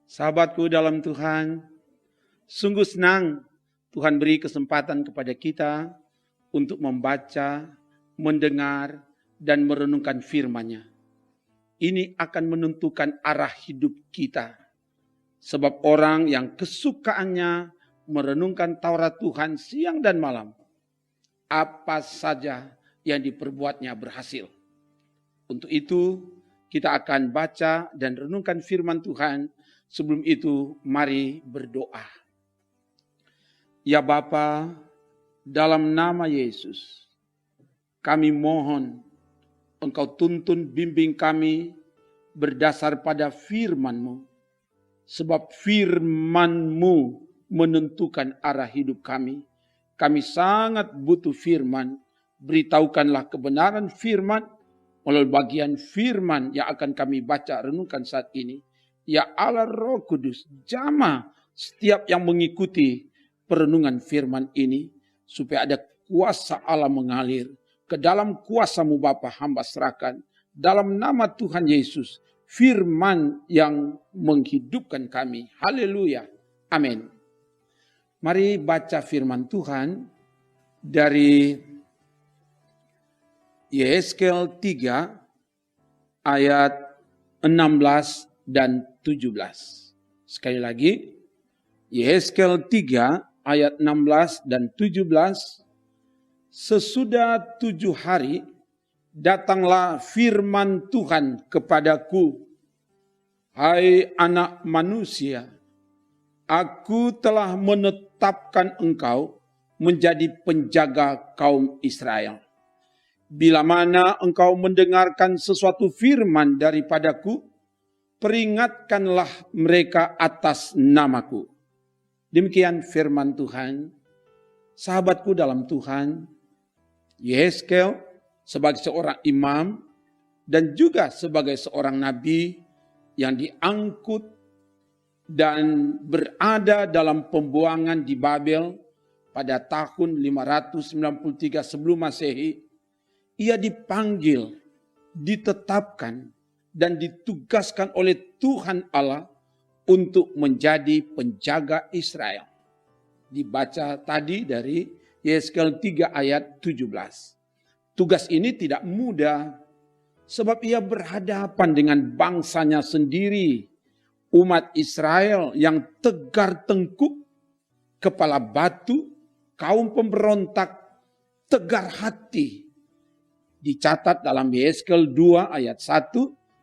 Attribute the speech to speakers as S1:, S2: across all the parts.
S1: Sahabatku dalam Tuhan, sungguh senang Tuhan beri kesempatan kepada kita untuk membaca, mendengar, dan merenungkan firman-Nya. Ini akan menentukan arah hidup kita. Sebab orang yang kesukaannya merenungkan Taurat Tuhan siang dan malam, apa saja yang diperbuatnya berhasil. Untuk itu, kita akan baca dan renungkan firman Tuhan. Sebelum itu, mari berdoa. Ya Bapa, dalam nama Yesus, kami mohon Engkau tuntun bimbing kami berdasar pada firman-Mu. Sebab firman-Mu menentukan arah hidup kami. Kami sangat butuh firman. Beritahukanlah kebenaran firman melalui bagian firman yang akan kami baca renungkan saat ini. Ya Allah Roh Kudus, jamah setiap yang mengikuti perenungan firman ini, supaya ada kuasa Allah mengalir. Ke dalam kuasa-Mu Bapa hamba serahkan. Dalam nama Tuhan Yesus, firman yang menghidupkan kami. Haleluya. Amin. Mari baca firman Tuhan dari Yehezkel 3 ayat 16 dan 17. Sekali lagi, Yehezkel 3 ayat 16 dan 17. Sesudah 7 hari, datanglah firman Tuhan kepadaku. Hai anak manusia, aku telah menetapkan engkau menjadi penjaga kaum Israel. Bila mana engkau mendengarkan sesuatu firman daripadaku, peringatkanlah mereka atas namaku. Demikian firman Tuhan. Sahabatku dalam Tuhan, Yehezkel sebagai seorang imam dan juga sebagai seorang nabi yang diangkut dan berada dalam pembuangan di Babel pada tahun 593 sebelum Masehi, ia dipanggil, ditetapkan, dan ditugaskan oleh Tuhan Allah untuk menjadi penjaga Israel. Dibaca tadi dari Yehezkel 3 ayat 17. Tugas ini tidak mudah, sebab ia berhadapan dengan bangsanya sendiri, umat Israel yang tegar tengkuk, kepala batu, kaum pemberontak, tegar hati. Dicatat dalam Yehezkel 2 ayat 1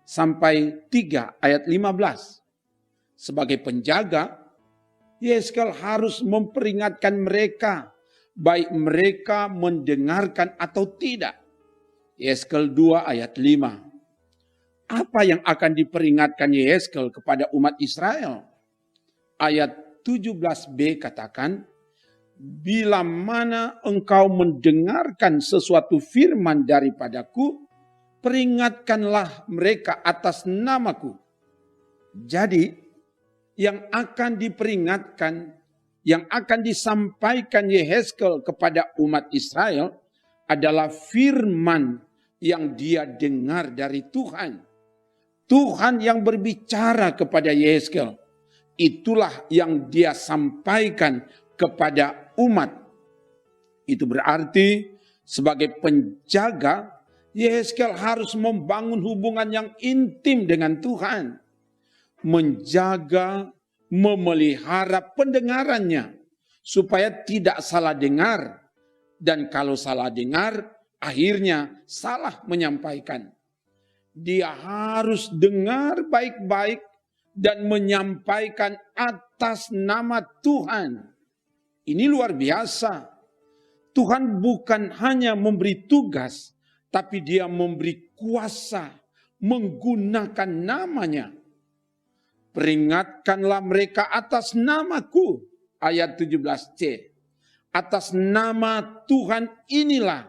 S1: sampai 3 ayat 15. Sebagai penjaga, Yehezkel harus memperingatkan mereka, baik mereka mendengarkan atau tidak. Yehezkel 2 ayat 5. Apa yang akan diperingatkan Yehezkel kepada umat Israel? Ayat 17b katakan, bila mana engkau mendengarkan sesuatu firman daripadaku, peringatkanlah mereka atas namaku. Jadi, yang akan diperingatkan, yang akan disampaikan Yehezkel kepada umat Israel adalah firman yang dia dengar dari Tuhan. Tuhan yang berbicara kepada Yehezkel. Itulah yang dia sampaikan kepada umat. Itu berarti sebagai penjaga, Yehezkel harus membangun hubungan yang intim dengan Tuhan. Menjaga, memelihara pendengarannya supaya tidak salah dengar, dan kalau salah dengar akhirnya salah menyampaikan. Dia harus dengar baik-baik dan menyampaikan atas nama Tuhan. Ini luar biasa. Tuhan bukan hanya memberi tugas, tapi Dia memberi kuasa menggunakan namanya. Peringatkanlah mereka atas namaku. Ayat 17c. Atas nama Tuhan inilah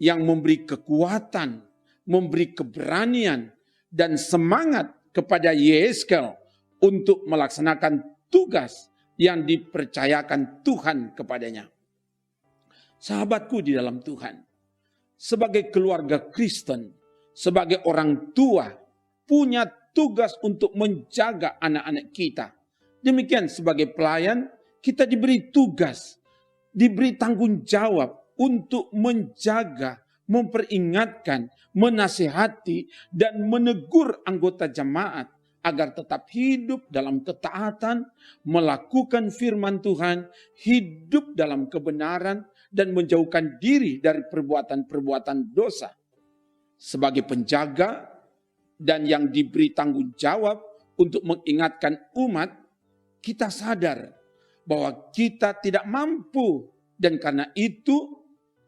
S1: yang memberi kekuatan, memberi keberanian, dan semangat kepada Yehezkel untuk melaksanakan tugas yang dipercayakan Tuhan kepadanya. Sahabatku di dalam Tuhan, sebagai keluarga Kristen, sebagai orang tua, punya tugas untuk menjaga anak-anak kita. Demikian sebagai pelayan, kita diberi tugas, diberi tanggung jawab untuk menjaga, memperingatkan, menasihati, dan menegur anggota jemaat agar tetap hidup dalam ketaatan, melakukan firman Tuhan, hidup dalam kebenaran, dan menjauhkan diri dari perbuatan-perbuatan dosa. Sebagai penjaga dan yang diberi tanggung jawab untuk mengingatkan umat, kita sadar bahwa kita tidak mampu, dan karena itu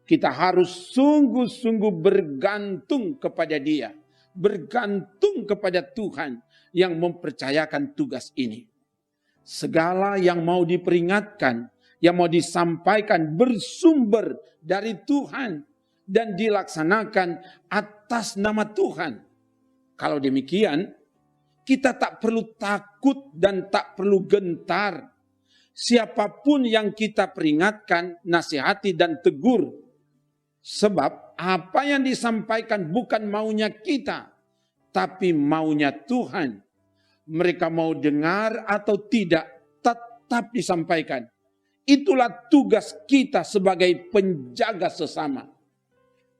S1: kita harus sungguh-sungguh bergantung kepada Dia, bergantung kepada Tuhan yang mempercayakan tugas ini. Segala yang mau diperingatkan, yang mau disampaikan bersumber dari Tuhan dan dilaksanakan atas nama Tuhan. Kalau demikian, kita tak perlu takut dan tak perlu gentar. Siapapun yang kita peringatkan, nasihati dan tegur. Sebab apa yang disampaikan bukan maunya kita, tapi maunya Tuhan. Mereka mau dengar atau tidak, tetap disampaikan. Itulah tugas kita sebagai penjaga sesama.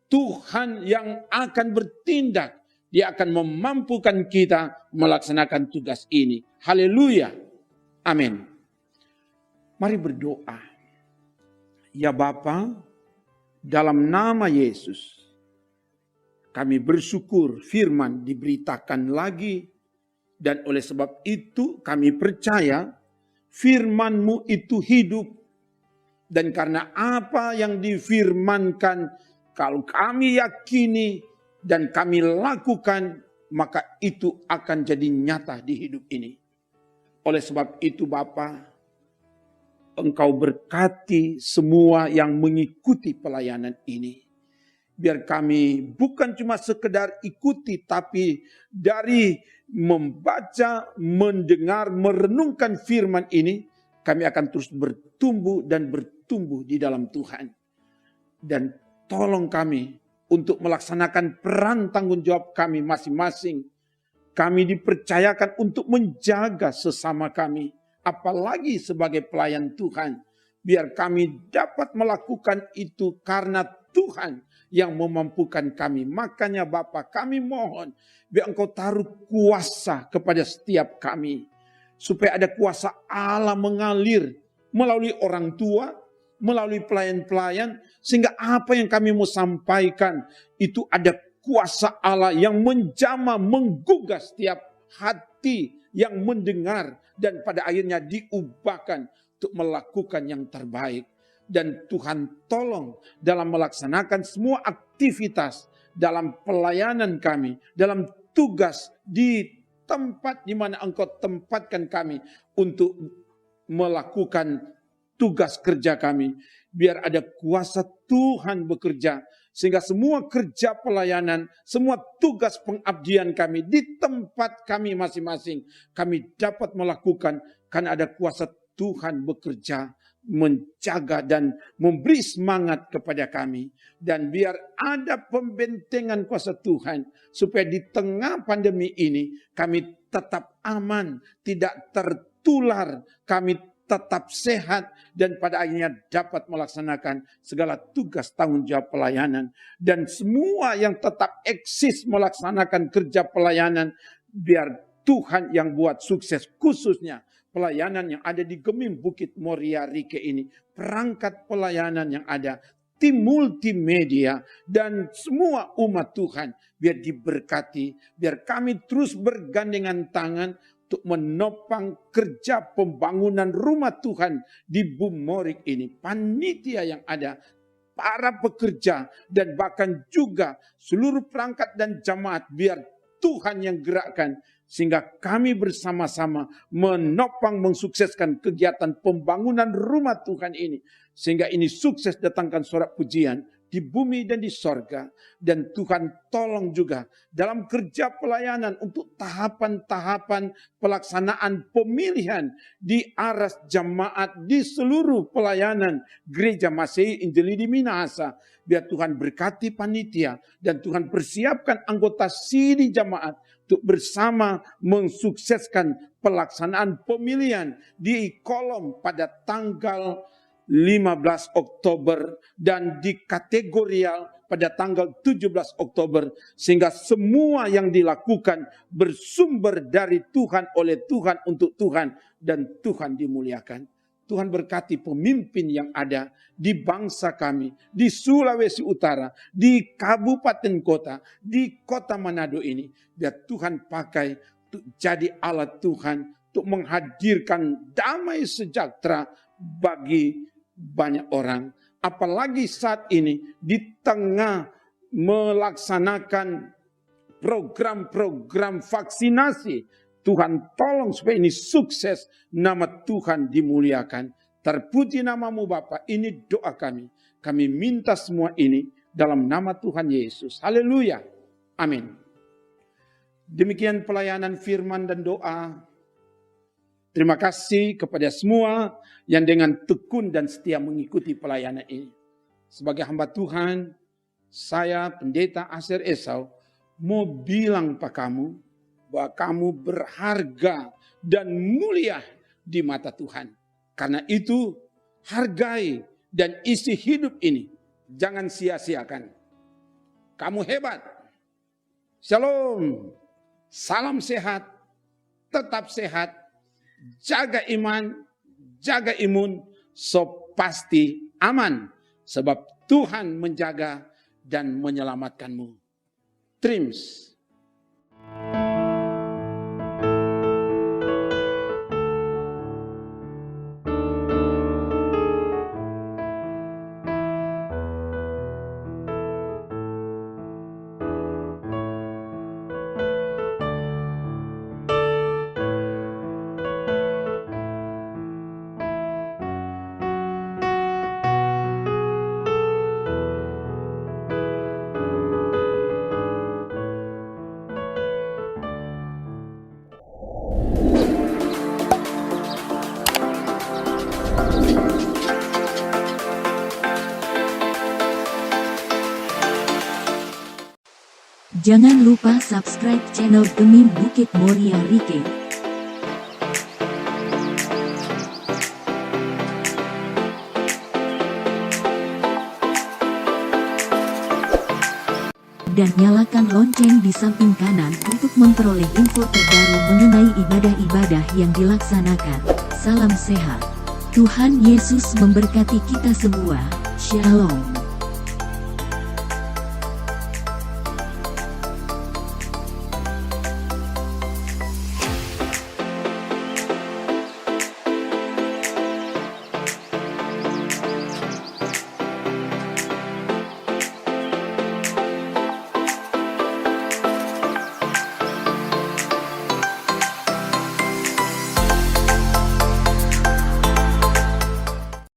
S1: Tuhan yang akan bertindak, Dia akan memampukan kita melaksanakan tugas ini. Haleluya. Amin. Mari berdoa. Ya Bapa, dalam nama Yesus, kami bersyukur firman diberitakan lagi, dan oleh sebab itu kami percaya firman-Mu itu hidup. Dan karena apa yang difirmankan, kalau kami yakini dan kami lakukan, maka itu akan jadi nyata di hidup ini. Oleh sebab itu Bapa, Engkau berkati semua yang mengikuti pelayanan ini. Biar kami bukan cuma sekedar ikuti, tapi dari membaca, mendengar, merenungkan firman ini, kami akan terus bertumbuh dan bertumbuh di dalam Tuhan. Dan tolong kami untuk melaksanakan peran tanggung jawab kami masing-masing. Kami dipercayakan untuk menjaga sesama kami, apalagi sebagai pelayan Tuhan. Biar kami dapat melakukan itu karena Tuhan yang memampukan kami. Makanya Bapa, kami mohon biar Engkau taruh kuasa kepada setiap kami. Supaya ada kuasa Allah mengalir melalui orang tua, melalui pelayan-pelayan, sehingga apa yang kami mau sampaikan itu ada kuasa Allah yang menjamah, menggugah setiap hati yang mendengar, dan pada akhirnya diubahkan untuk melakukan yang terbaik. Dan Tuhan tolong dalam melaksanakan semua aktivitas dalam pelayanan kami, dalam tugas di tempat di mana Engkau tempatkan kami untuk melakukan tugas kerja kami. Biar ada kuasa Tuhan bekerja, sehingga semua kerja pelayanan, semua tugas pengabdian kami di tempat kami masing-masing, kami dapat melakukan karena ada kuasa Tuhan bekerja, menjaga dan memberi semangat kepada kami. Dan biar ada pembentengan kuasa Tuhan, supaya di tengah pandemi ini kami tetap aman, tidak tertular, kami tetap sehat, dan pada akhirnya dapat melaksanakan segala tugas tanggung jawab pelayanan. Dan semua yang tetap eksis melaksanakan kerja pelayanan, biar Tuhan yang buat sukses, khususnya pelayanan yang ada di Gemim Bukit Moria Rike ini, perangkat pelayanan yang ada, tim multimedia, dan semua umat Tuhan, biar diberkati, biar kami terus bergandengan tangan untuk menopang kerja pembangunan rumah Tuhan di Bumorik ini. Panitia yang ada, para pekerja, dan bahkan juga seluruh perangkat dan jamaat, biar Tuhan yang gerakkan, sehingga kami bersama-sama menopang mensukseskan kegiatan pembangunan rumah Tuhan ini. Sehingga ini sukses, datangkan sorak pujian di bumi dan di sorga. Dan Tuhan tolong juga dalam kerja pelayanan untuk tahapan-tahapan pelaksanaan pemilihan di aras jamaat di seluruh pelayanan Gereja Masehi Injili di Minahasa. Biar Tuhan berkati panitia dan Tuhan persiapkan anggota siri jamaat untuk bersama mensukseskan pelaksanaan pemilihan di kolom pada tanggal 15 Oktober dan di kategorial pada tanggal 17 Oktober, sehingga semua yang dilakukan bersumber dari Tuhan, oleh Tuhan, untuk Tuhan, dan Tuhan dimuliakan. Tuhan berkati pemimpin yang ada di bangsa kami, di Sulawesi Utara, di kabupaten kota, di kota Manado ini. Biar Tuhan pakai untuk jadi alat Tuhan, untuk menghadirkan damai sejahtera bagi banyak orang. Apalagi saat ini di tengah melaksanakan program-program vaksinasi. Tuhan tolong supaya ini sukses, nama Tuhan dimuliakan. Terpuji namamu Bapa, ini doa kami. Kami minta semua ini dalam nama Tuhan Yesus. Haleluya. Amin. Demikian pelayanan firman dan doa. Terima kasih kepada semua yang dengan tekun dan setia mengikuti pelayanan ini. Sebagai hamba Tuhan, saya Pendeta Asher Esau mau bilang pada kamu bahwa kamu berharga dan mulia di mata Tuhan. Karena itu, hargai dan isi hidup ini. Jangan sia-siakan. Kamu hebat. Shalom. Salam sehat. Tetap sehat. Jaga iman. Jaga imun. So pasti aman. Sebab Tuhan menjaga dan menyelamatkanmu. Trims.
S2: Jangan lupa subscribe channel Demi Bukit Moria Rike. Dan nyalakan lonceng di samping kanan untuk memperoleh info terbaru mengenai ibadah-ibadah yang dilaksanakan. Salam sehat. Tuhan Yesus memberkati kita semua. Shalom.